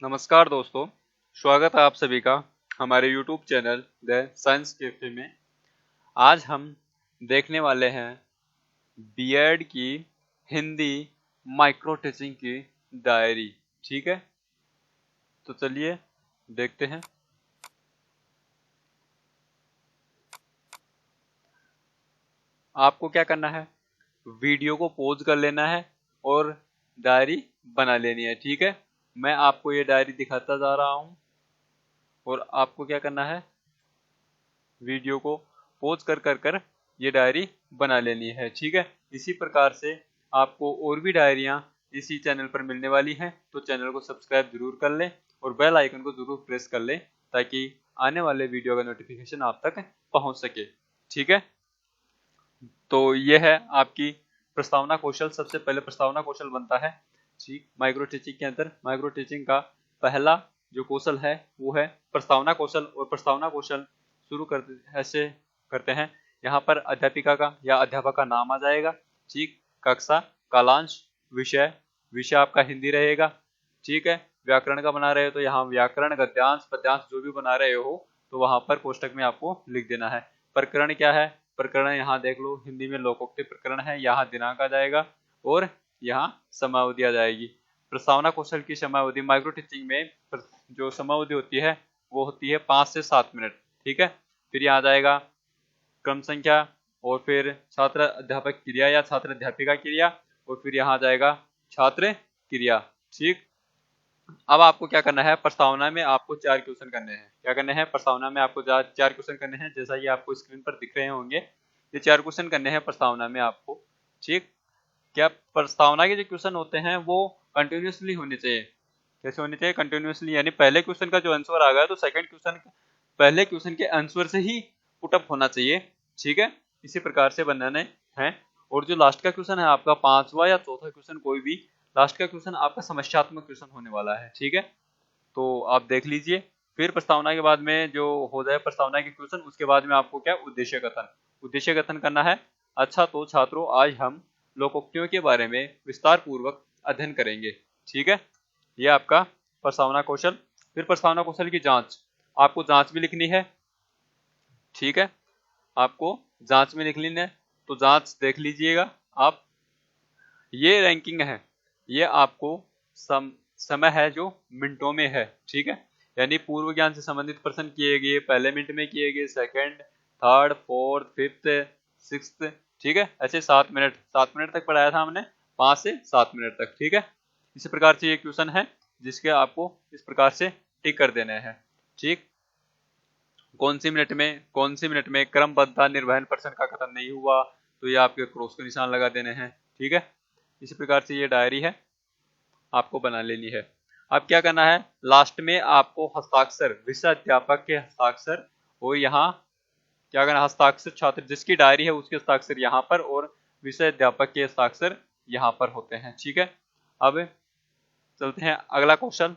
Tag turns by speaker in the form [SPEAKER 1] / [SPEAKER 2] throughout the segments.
[SPEAKER 1] नमस्कार दोस्तों, स्वागत है आप सभी का हमारे YouTube channel the science cafe में। आज हम देखने वाले हैं बीएड की हिंदी माइक्रो टीचिंग की डायरी। ठीक है, तो चलिए देखते हैं। आपको क्या करना है, वीडियो को पॉज कर लेना है और डायरी बना लेनी है। ठीक है, मैं आपको ये डायरी दिखाता जा रहा हूँ और आपको क्या करना है, वीडियो को पॉज कर ये डायरी बना लेनी है। ठीक है, इसी प्रकार से आपको और भी डायरियां इसी चैनल पर मिलने वाली हैं, तो चैनल को सब्सक्राइब जरूर कर लें और बेल आइकन को जरूर प्रेस कर लें ताकि आने वाले वीडियो का नोटिफिकेशन आप तक पहुंच सके। ठीक है, तो ये है आपकी प्रस्तावना कौशल। सबसे पहले प्रस्तावना कौशल बनता है ठीक माइक्रो टीचिंग के अंदर। माइक्रो टीचिंग का पहला जो कौशल है वो है प्रस्तावना कौशल। और प्रस्तावना कौशल शुरू करते ऐसे करते हैं, यहाँ पर अध्यापिका का या अध्यापक का नाम आ जाएगा। ठीक, कक्षा, कालांश, विषय, विषय आपका हिंदी रहेगा। ठीक है, व्याकरण का बना रहे हो तो यहाँ व्याकरण, गद्यांश, पद्यांश जो भी बना रहे हो तो वहां पर कोष्टक में आपको लिख देना है। प्रकरण क्या है, प्रकरण यहाँ देख लो, हिंदी में लोकोक्ति प्रकरण है, यहाँ दिनांक आ जाएगा और यहाँ समयावधि आ जाएगी। प्रस्तावना कौशल की समयावधि माइक्रो टीचिंग में जो समयावधि होती है वो होती है 5 से 7 मिनट। ठीक है, फिर यहाँ आ जाएगा क्रम संख्या और फिर छात्र अध्यापक क्रिया या छात्र अध्यापिका क्रिया और फिर यहाँ आ जाएगा छात्र क्रिया। ठीक, अब आपको क्या करना है, प्रस्तावना में आपको 4 क्वेश्चन करने हैं। क्या करने हैं, प्रस्तावना में आपको 4 क्वेश्चन करने हैं, जैसा ये आपको स्क्रीन पर दिख रहे होंगे। ये 4 क्वेश्चन करने हैं प्रस्तावना में आपको। ठीक, क्या प्रस्तावना के जो क्वेश्चन होते हैं वो कंटिन्यूसली होने चाहिए। कैसे होने चाहिए, कंटिन्यूसली, यानी पहले क्वेश्चन का जो आंसर आ गया तो सेकंड क्वेश्चन पहले क्वेश्चन के आंसर से ही पुटअप होना चाहिए। ठीक है, इसी प्रकार से बनाने हैं। और जो लास्ट का क्वेश्चन है आपका, 5वां या चौथा क्वेश्चन, कोई भी लास्ट का क्वेश्चन आपका समस्यात्मक क्वेश्चन होने वाला है। ठीक है, तो आप देख लीजिए। फिर प्रस्तावना के बाद में जो हो जाए प्रस्तावना के क्वेश्चन, उसके बाद में आपको क्या, उद्देश्य कथन। उद्देश्य कथन करना है। अच्छा, तो छात्रों आज हम लोकोक्तियों के बारे में विस्तार पूर्वक अध्ययन करेंगे। ठीक है, ये आपका प्रस्तावना कौशल। फिर प्रस्तावना कौशल की जांच, आपको जांच भी लिखनी है। ठीक है, आपको जांच में लिख लेना है, तो जांच देख लीजिएगा आप। ये रैंकिंग है, ये आपको समय है जो मिनटों में है। ठीक है, यानी पूर्व ज्ञान से संबंधित प्रश्न किए गए पहले मिनट में किए गए, second, third, fourth, fifth, sixth. ठीक है, ऐसे 7 मिनट तक पढ़ाया था हमने, 5 से 7 मिनट तक। ठीक है, इसी प्रकार से ये क्वेश्चन है जिसके आपको इस प्रकार से टिक कर देने हैं। ठीक, कौन सी मिनट में क्रमबद्धता निर्वहन प्रश्न का कथन नहीं हुआ तो ये आपके क्रॉस के निशान लगा देने हैं। ठीक है, इसी प्रकार से ये डायरी है आपको बना लेनी है। अब क्या करना है, लास्ट में आपको हस्ताक्षर, विषय अध्यापक के हस्ताक्षर, और यहाँ क्या करना, हस्ताक्षर छात्र जिसकी डायरी है उसके हस्ताक्षर यहाँ पर और विषय अध्यापक के हस्ताक्षर यहाँ पर होते हैं। ठीक है, अब चलते हैं अगला कौशल।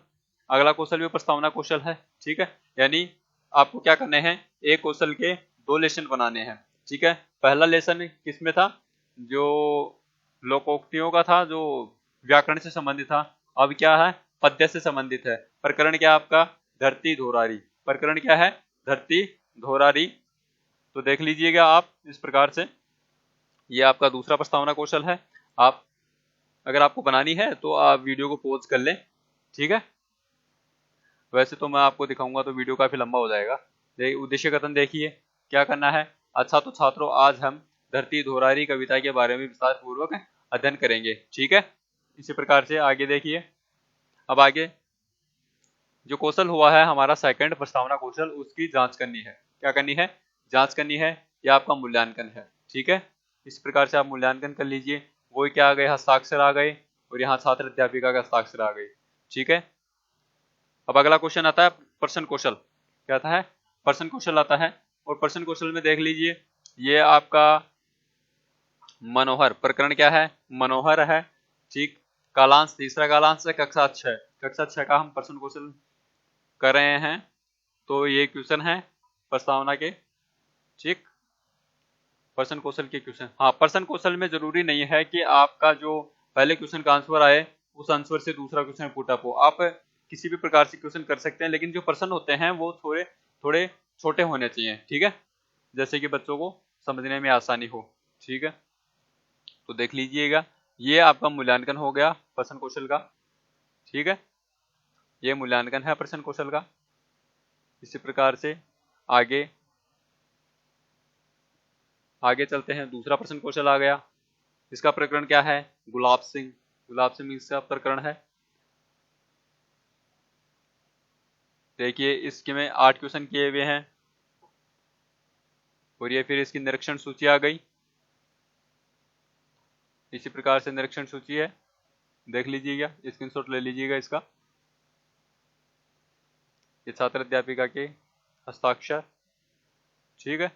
[SPEAKER 1] अगला कौशल भी प्रस्तावना कौशल है। ठीक है, यानी आपको क्या करने हैं, एक कौशल के 2 लेसन बनाने हैं। ठीक है, पहला लेसन किसमें था, जो लोकोक्तियों का था, जो व्याकरण से संबंधित था। अब क्या है, पद्य से संबंधित है। प्रकरण क्या आपका, धरती धोरारी। प्रकरण क्या है, धरती धोरारी। तो देख लीजिएगा आप इस प्रकार से, ये आपका दूसरा प्रस्तावना कौशल है। आप अगर आपको बनानी है तो आप वीडियो को पॉज कर लें। ठीक है, वैसे तो मैं आपको दिखाऊंगा तो वीडियो काफी लंबा हो जाएगा। उद्देश्य कथन देखिए, क्या करना है। अच्छा, तो छात्रों आज हम धरती धोरारी कविता के बारे में विस्तार पूर्वक अध्ययन करेंगे। ठीक है, इसी प्रकार से आगे देखिए। अब आगे जो कौशल हुआ है हमारा सेकंड प्रस्तावना कौशल, उसकी जांच करनी है। क्या करनी है, जांच करनी है, या आपका मूल्यांकन है। ठीक है, इस प्रकार से आप मूल्यांकन कर लीजिए। वो क्या आ गए, हस्ताक्षर आ गए और यहाँ छात्र अध्यापिका का हस्ताक्षर आ गए। ठीक है, अब अगला क्वेश्चन आता है प्रश्न कौशल। क्या आता है, प्रश्न कौशल आता है। और प्रश्न कौशल में देख लीजिए, ये आपका मनोहर, प्रकरण क्या है, मनोहर है। ठीक, कालांश, तीसरा कालांश है कक्षा 6। कक्षा 6 का हम प्रश्न कौशल कर रहे हैं, तो ये क्वेश्चन है प्रस्तावना के। ठीक, प्रश्न कौशल के क्वेश्चन। हाँ, प्रश्न कौशल में जरूरी नहीं है कि आपका जो पहले क्वेश्चन का आंसर आए उस आंसर से दूसरा क्वेश्चन पुटअप हो। आप किसी भी प्रकार से क्वेश्चन कर सकते हैं, लेकिन जो प्रश्न होते हैं वो थोड़े थोड़े छोटे होने चाहिए, ठीक है, जैसे कि बच्चों को समझने में आसानी हो, ठीक है। तो देख लीजिएगा, ये आपका मूल्यांकन हो गया प्रश्न कौशल का, ठीक है, ये मूल्यांकन है प्रश्न कौशल का। इसी प्रकार से आगे आगे चलते हैं। दूसरा प्रश्न कौशल आ गया, इसका प्रकरण क्या है? गुलाब सिंह। गुलाब सिंह इसका प्रकरण है। देखिए इसके में 8 क्वेश्चन किए हुए हैं और ये फिर इसकी निरीक्षण सूची आ गई। इसी प्रकार से निरीक्षण सूची है, देख लीजिएगा, स्क्रीनशॉट ले लीजिएगा इसका। ये छात्र अध्यापिका के हस्ताक्षर, ठीक है।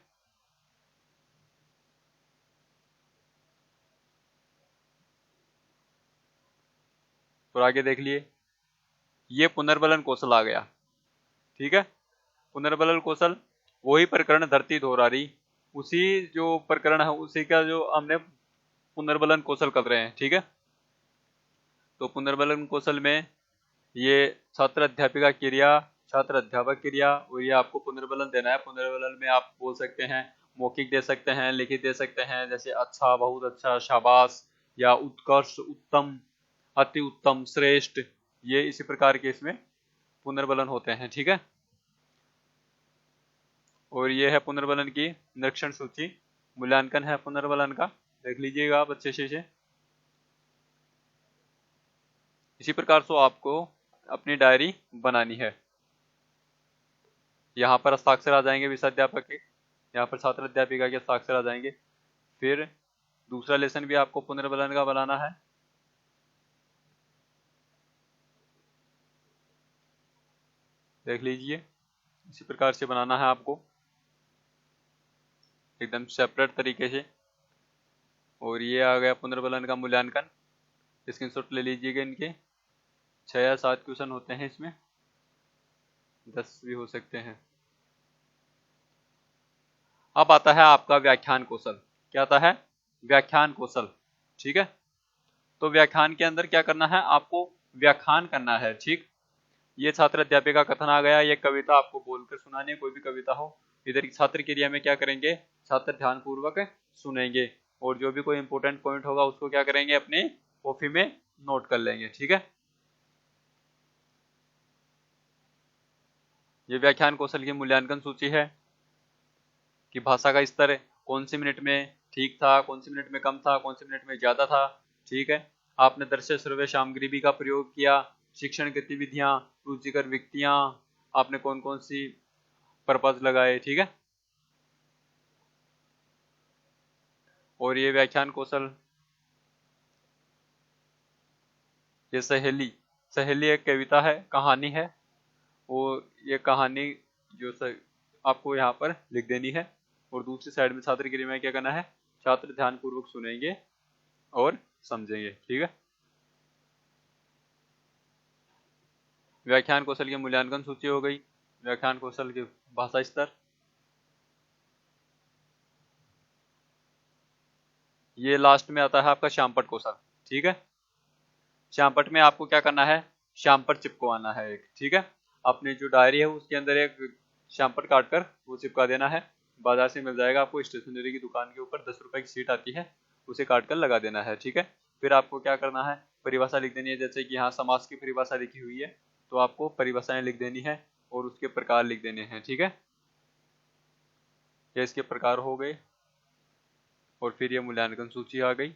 [SPEAKER 1] और आगे देख लिए, ये पुनर्बलन कौशल आ गया, ठीक है। पुनर्बलन कौशल वही प्रकरण धरती दोहरारी, उसी जो प्रकरण है उसी का जो हमने पुनर्बलन कौशल कर रहे हैं, ठीक है। तो पुनर्बलन कौशल में ये छात्र अध्यापिका क्रिया, छात्र अध्यापक क्रिया, और ये आपको पुनर्बलन देना है। पुनर्बलन में आप बोल सकते हैं, मौखिक दे सकते हैं, लिखित दे सकते हैं, जैसे अच्छा, बहुत अच्छा, शाबाश, या उत्कर्ष, उत्तम, अति उत्तम, श्रेष्ठ, ये इसी प्रकार के इसमें पुनर्बलन होते हैं, ठीक है। और ये है पुनर्बलन की निरीक्षण सूची, मूल्यांकन है पुनर्बलन का, देख लीजिएगा आप अच्छे से। इसी प्रकार से आपको अपनी डायरी बनानी है। यहाँ पर हस्ताक्षर आ जाएंगे विषयाध्यापक के, यहाँ पर छात्र अध्यापिका के हस्ताक्षर आ जाएंगे। फिर दूसरा लेसन भी आपको पुनर्बलन का बनाना है। देख लीजिए, इसी प्रकार से बनाना है आपको एकदम सेपरेट तरीके से। और ये आ गया पुनर्बलन का मूल्यांकन, स्क्रीनशॉट ले लीजिएगा। इनके 6 या 7 क्वेश्चन होते हैं, इसमें 10 भी हो सकते हैं। अब आता है आपका व्याख्यान कौशल। क्या आता है? व्याख्यान कौशल, ठीक है। तो व्याख्यान के अंदर क्या करना है? आपको व्याख्यान करना है, ठीक। ये छात्र अध्यापिका कथन आ गया, ये कविता आपको बोलकर सुनानी है, कोई भी कविता हो। इधर की छात्र क्रिया में क्या करेंगे? छात्र ध्यान पूर्वक सुनेंगे और जो भी कोई इंपोर्टेंट पॉइंट होगा उसको क्या करेंगे? अपनी कॉपी में नोट कर लेंगे, ठीक है। ये व्याख्यान कौशल की मूल्यांकन सूची है कि भाषा का स्तर कौन सी मिनट में ठीक था, कौन सी मिनट में कम था, कौन सी मिनट में ज्यादा था, ठीक है। आपने दृश्य श्रव्य सामग्री का प्रयोग किया, शिक्षण गतिविधियां, रुचिकर व्यक्तियां, आपने कौन कौन सी पर्पज लगाए, ठीक है। और ये व्याख्यान कौशल, ये सहेली, सहेली एक कविता है, कहानी है, और ये कहानी जो आपको यहाँ पर लिख देनी है। और दूसरी साइड में छात्र क्रिया में क्या करना है? छात्र ध्यान पूर्वक सुनेंगे और समझेंगे, ठीक है। व्याख्यान कौशल की मूल्यांकन सूची हो गई, व्याख्यान कौशल के भाषा स्तर। ये लास्ट में आता है आपका श्यामपट्ट कौशल, ठीक है। श्यामपट्ट में आपको क्या करना है? श्यामपट्ट चिपकवाना है एक, ठीक है। अपनी जो डायरी है उसके अंदर एक श्यामपट्ट काट कर वो चिपका देना है। बाजार से मिल जाएगा आपको, स्टेशनरी की दुकान के ऊपर 10 रुपए की सीट आती है, उसे काट कर लगा देना है, ठीक है। फिर आपको क्या करना है? परिभाषा लिख देनी है, जैसे कि यहाँ समास की परिभाषा लिखी हुई है तो आपको परिभाषाएं लिख देनी है और उसके प्रकार लिख देने हैं, ठीक है। ये इसके प्रकार हो गए। और फिर ये मूल्यांकन सूची आ गई,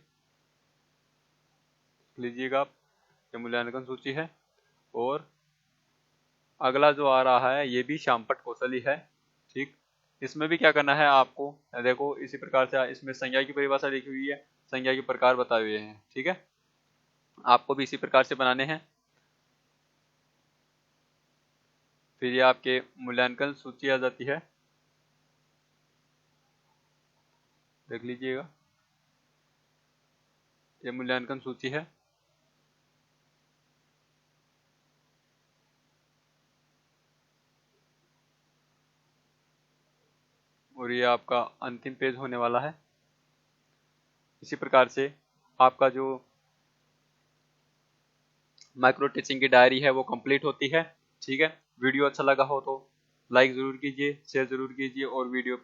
[SPEAKER 1] लीजिएगा आप, ये मूल्यांकन सूची है। और अगला जो आ रहा है ये भी श्यामपट्ट कौशल ही है, ठीक। इसमें भी क्या करना है आपको? देखो इसी प्रकार से इसमें संज्ञा की परिभाषा लिखी हुई है, संज्ञा के प्रकार बताए हुए हैं, ठीक है। आपको भी इसी प्रकार से बनाने हैं। फिर ये आपके मूल्यांकन सूची आ जाती है, देख लीजिएगा, ये मूल्यांकन सूची है। और ये आपका अंतिम पेज होने वाला है। इसी प्रकार से आपका जो माइक्रो टीचिंग की डायरी है वो कंप्लीट होती है। ठीक है, वीडियो अच्छा लगा हो तो लाइक ज़रूर कीजिए, शेयर ज़रूर कीजिए और वीडियो